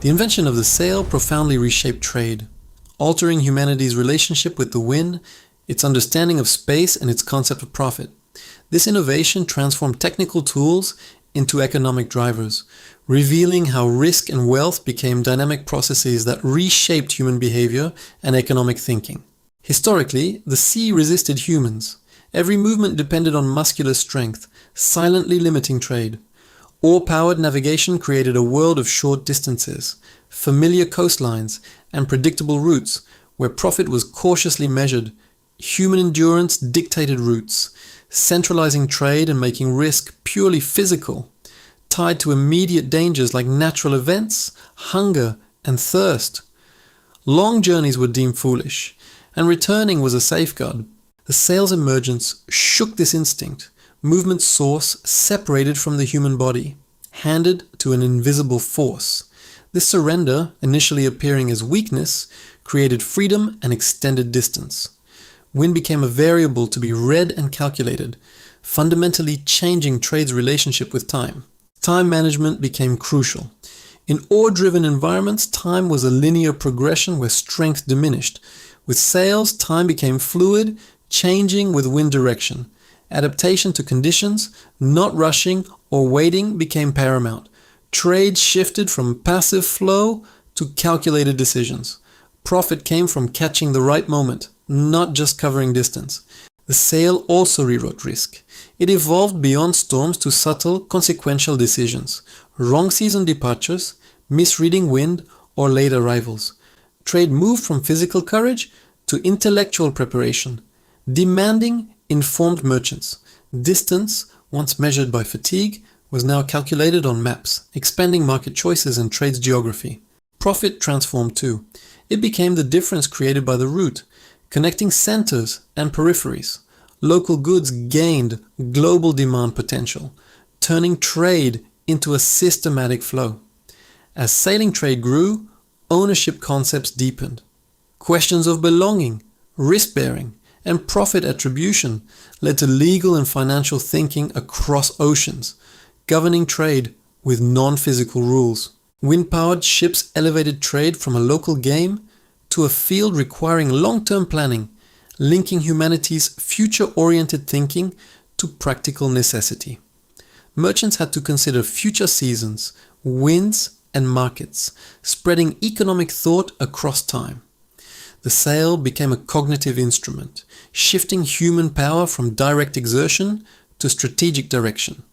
The invention of the sail profoundly reshaped trade, altering humanity's relationship with the wind, its understanding of space, and its concept of profit. This innovation transformed technical tools into economic drivers, revealing how risk and wealth became dynamic processes that reshaped human behavior and economic thinking. Historically, the sea resisted humans. Every movement depended on muscular strength, silently limiting trade. Oar-powered navigation created a world of short distances, familiar coastlines, and predictable routes, where profit was cautiously measured. Human endurance dictated routes, centralizing trade and making risk purely physical, tied to immediate dangers like natural events, hunger, and thirst. Long journeys were deemed foolish, and returning was a safeguard. The sail's emergence shook this instinct, movement's source separated from the human body, handed to an invisible force. This surrender, initially appearing as weakness, created freedom and extended distance. Wind became a variable to be read and calculated, fundamentally changing trade's relationship with time. Time management became crucial. In oar-driven environments, time was a linear progression where strength diminished. With sails, time became fluid, changing with wind direction. Adaptation to conditions, not rushing or waiting, became paramount. Trade shifted from passive flow to calculated decisions. Profit came from catching the right moment, not just covering distance. The sail also rewrote risk. It evolved beyond storms to subtle, consequential decisions. Wrong season departures, misreading wind, or late arrivals. Trade moved from physical courage to intellectual preparation, demanding informed merchants. Distance, once measured by fatigue, was now calculated on maps, expanding market choices and trade's geography. Profit transformed too. It became the difference created by the route, connecting centers and peripheries. Local goods gained global demand potential, turning trade into a systematic flow. As sailing trade grew, ownership concepts deepened. Questions of belonging, risk-bearing, and profit attribution led to legal and financial thinking across oceans, governing trade with non-physical rules. Wind-powered ships elevated trade from a local game to a field requiring long-term planning, linking humanity's future-oriented thinking to practical necessity. Merchants had to consider future seasons, winds, and markets, spreading economic thought across time. The sail became a cognitive instrument, shifting human power from direct exertion to strategic direction.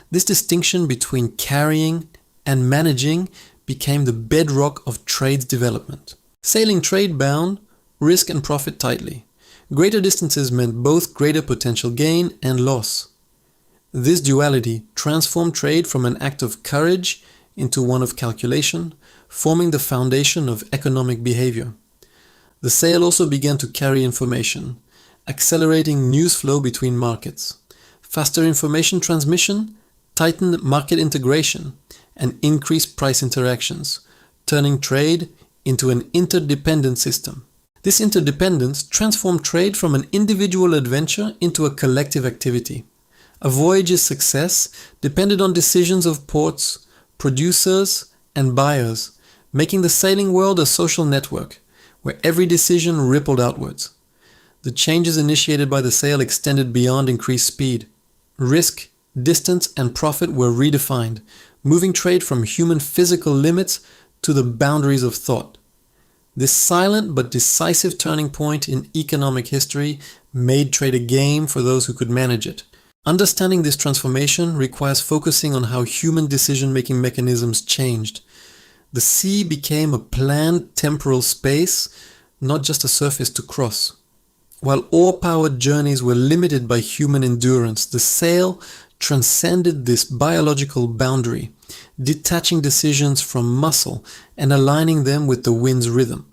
This distinction between carrying and managing became the bedrock of trade's development. Sailing trade bound risk and profit tightly. Greater distances meant both greater potential gain and loss. This duality transformed trade from an act of courage into one of calculation, forming the foundation of economic behavior. The sail also began to carry information, accelerating news flow between markets. Faster information transmission tightened market integration and increased price interactions, turning trade into an interdependent system. This interdependence transformed trade from an individual adventure into a collective activity. A voyage's success depended on decisions of ports, producers, and buyers, making the sailing world a social network where every decision rippled outwards. The changes initiated by the sail extended beyond increased speed. Risk, distance, and profit were redefined, moving trade from human physical limits to the boundaries of thought. This silent but decisive turning point in economic history made trade a game for those who could manage it. Understanding this transformation requires focusing on how human decision-making mechanisms changed. The sea became a planned temporal space, not just a surface to cross. While oar-powered journeys were limited by human endurance, the sail transcended this biological boundary, detaching decisions from muscle and aligning them with the wind's rhythm.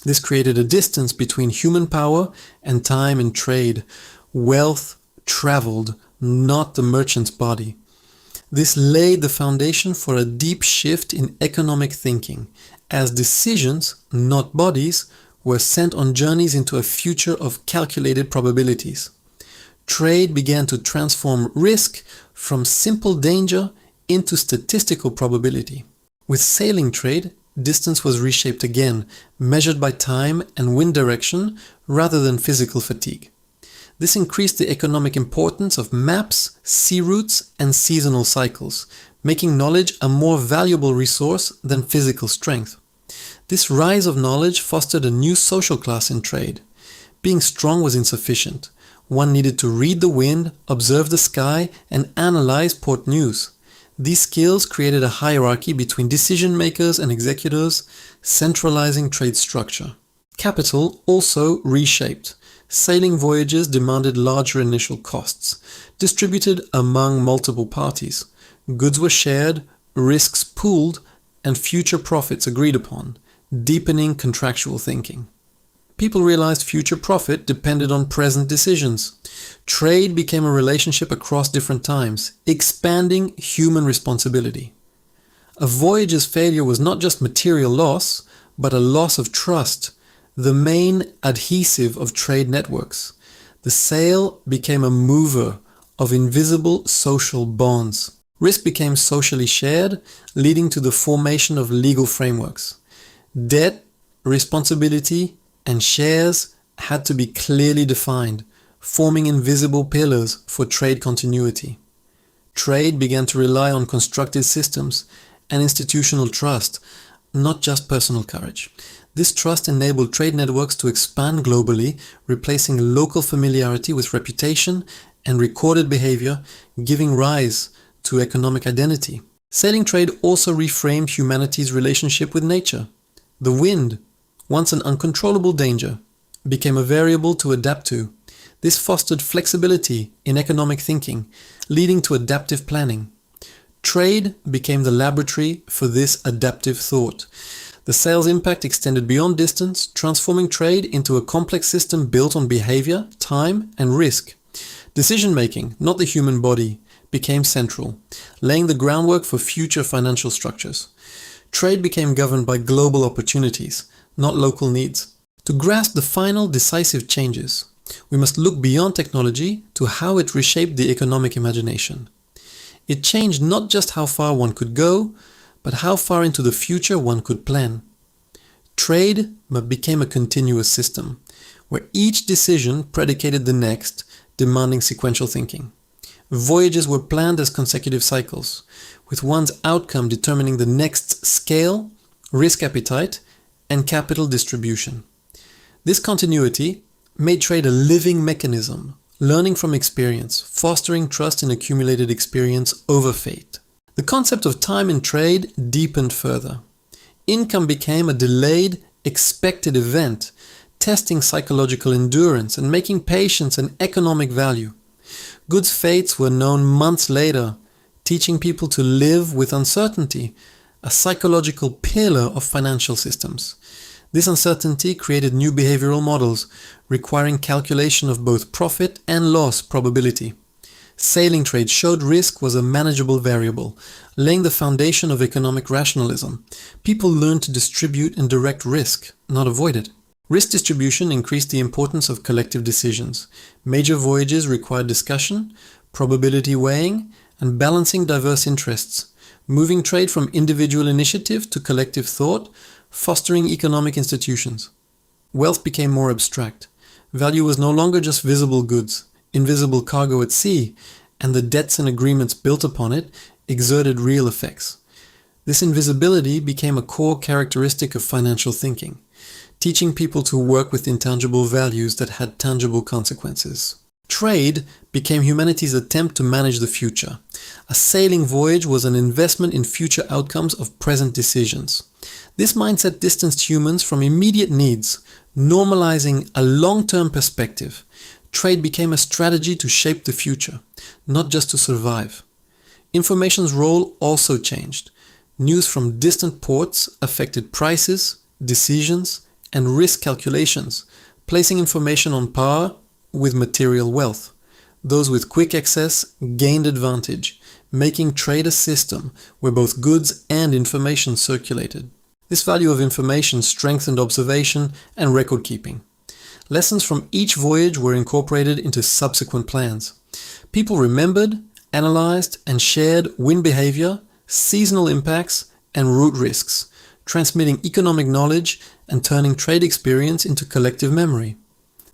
This created a distance between human power and time and trade. Wealth traveled, not the merchant's body. This laid the foundation for a deep shift in economic thinking, as decisions, not bodies, were sent on journeys into a future of calculated probabilities. Trade began to transform risk from simple danger into statistical probability. With sailing trade, distance was reshaped again, measured by time and wind direction rather than physical fatigue. This increased the economic importance of maps, sea routes, and seasonal cycles, making knowledge a more valuable resource than physical strength. This rise of knowledge fostered a new social class in trade. Being strong was insufficient. One needed to read the wind, observe the sky, and analyze port news. These skills created a hierarchy between decision makers and executors, centralizing trade structure. Capital also reshaped. Sailing voyages demanded larger initial costs, distributed among multiple parties. Goods were shared, risks pooled, and future profits agreed upon, deepening contractual thinking. People realized future profit depended on present decisions. Trade became a relationship across different times, expanding human responsibility. A voyage's failure was not just material loss, but a loss of trust, the main adhesive of trade networks. The sail became a mover of invisible social bonds. Risk became socially shared, leading to the formation of legal frameworks. Debt, responsibility, and shares had to be clearly defined, forming invisible pillars for trade continuity. Trade began to rely on constructed systems and institutional trust, not just personal courage. This trust enabled trade networks to expand globally, replacing local familiarity with reputation and recorded behavior, giving rise to economic identity. Sailing trade also reframed humanity's relationship with nature. The wind, once an uncontrollable danger, became a variable to adapt to. This fostered flexibility in economic thinking, leading to adaptive planning. Trade became the laboratory for this adaptive thought. The sail's impact extended beyond distance, transforming trade into a complex system built on behavior, time, and risk. Decision-making, not the human body, became central, laying the groundwork for future financial structures. Trade became governed by global opportunities, not local needs. To grasp the final decisive changes, we must look beyond technology to how it reshaped the economic imagination. It changed not just how far one could go, but how far into the future one could plan. Trade became a continuous system, where each decision predicated the next, demanding sequential thinking. Voyages were planned as consecutive cycles, with one's outcome determining the next scale, risk appetite, and capital distribution. This continuity made trade a living mechanism, learning from experience, fostering trust in accumulated experience over fate. The concept of time in trade deepened further. Income became a delayed, expected event, testing psychological endurance and making patience an economic value. Goods' fates were known months later, teaching people to live with uncertainty, a psychological pillar of financial systems. This uncertainty created new behavioral models, requiring calculation of both profit and loss probability. Sailing trade showed risk was a manageable variable, laying the foundation of economic rationalism. People learned to distribute and direct risk, not avoid it. Risk distribution increased the importance of collective decisions. Major voyages required discussion, probability weighing, and balancing diverse interests, moving trade from individual initiative to collective thought, fostering economic institutions. Wealth became more abstract. Value was no longer just visible goods. Invisible cargo at sea, and the debts and agreements built upon it exerted real effects. This invisibility became a core characteristic of financial thinking, teaching people to work with intangible values that had tangible consequences. Trade became humanity's attempt to manage the future. A sailing voyage was an investment in future outcomes of present decisions. This mindset distanced humans from immediate needs, normalizing a long-term perspective. Trade became a strategy to shape the future, not just to survive. Information's role also changed. News from distant ports affected prices, decisions, and risk calculations, placing information on par with material wealth. Those with quick access gained advantage, making trade a system where both goods and information circulated. This value of information strengthened observation and record keeping. Lessons from each voyage were incorporated into subsequent plans. People remembered, analyzed, and shared wind behavior, seasonal impacts, and root risks, transmitting economic knowledge and turning trade experience into collective memory.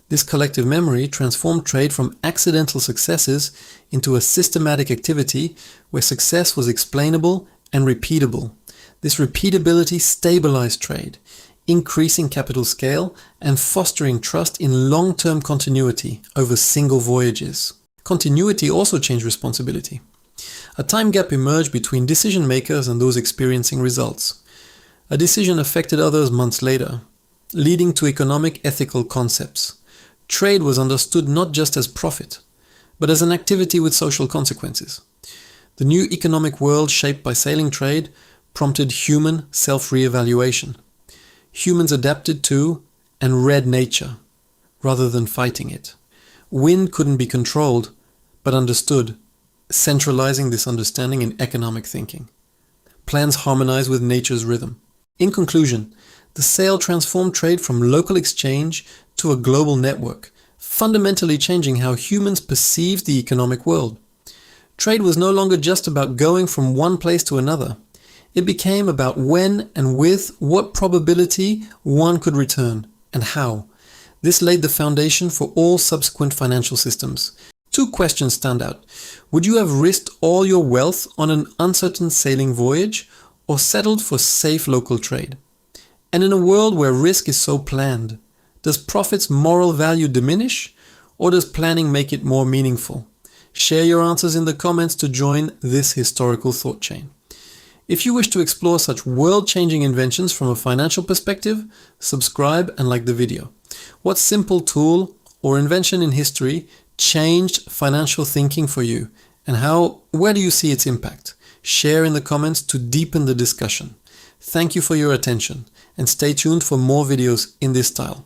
This collective memory transformed trade from accidental successes into a systematic activity where success was explainable and repeatable. This repeatability stabilized trade, increasing capital scale and fostering trust in long-term continuity over single voyages. Continuity also changed responsibility. A time gap emerged between decision makers and those experiencing results. A decision affected others months later, leading to economic ethical concepts. Trade was understood not just as profit, but as an activity with social consequences. The new economic world shaped by sailing trade prompted human self-re-evaluation. Humans adapted to and read nature, rather than fighting it. Wind couldn't be controlled, but understood, centralizing this understanding in economic thinking. Plans harmonize with nature's rhythm. In conclusion, the sail transformed trade from local exchange to a global network, fundamentally changing how humans perceived the economic world. Trade was no longer just about going from one place to another. It became about when and with what probability one could return, and how. This laid the foundation for all subsequent financial systems. Two questions stand out. Would you have risked all your wealth on an uncertain sailing voyage, or settled for safe local trade? And in a world where risk is so planned, does profit's moral value diminish, or does planning make it more meaningful? Share your answers in the comments to join this historical thought chain. If you wish to explore such world-changing inventions from a financial perspective, subscribe and like the video. What simple tool or invention in history changed financial thinking for you, and where do you see its impact? Share in the comments to deepen the discussion. Thank you for your attention, and stay tuned for more videos in this style.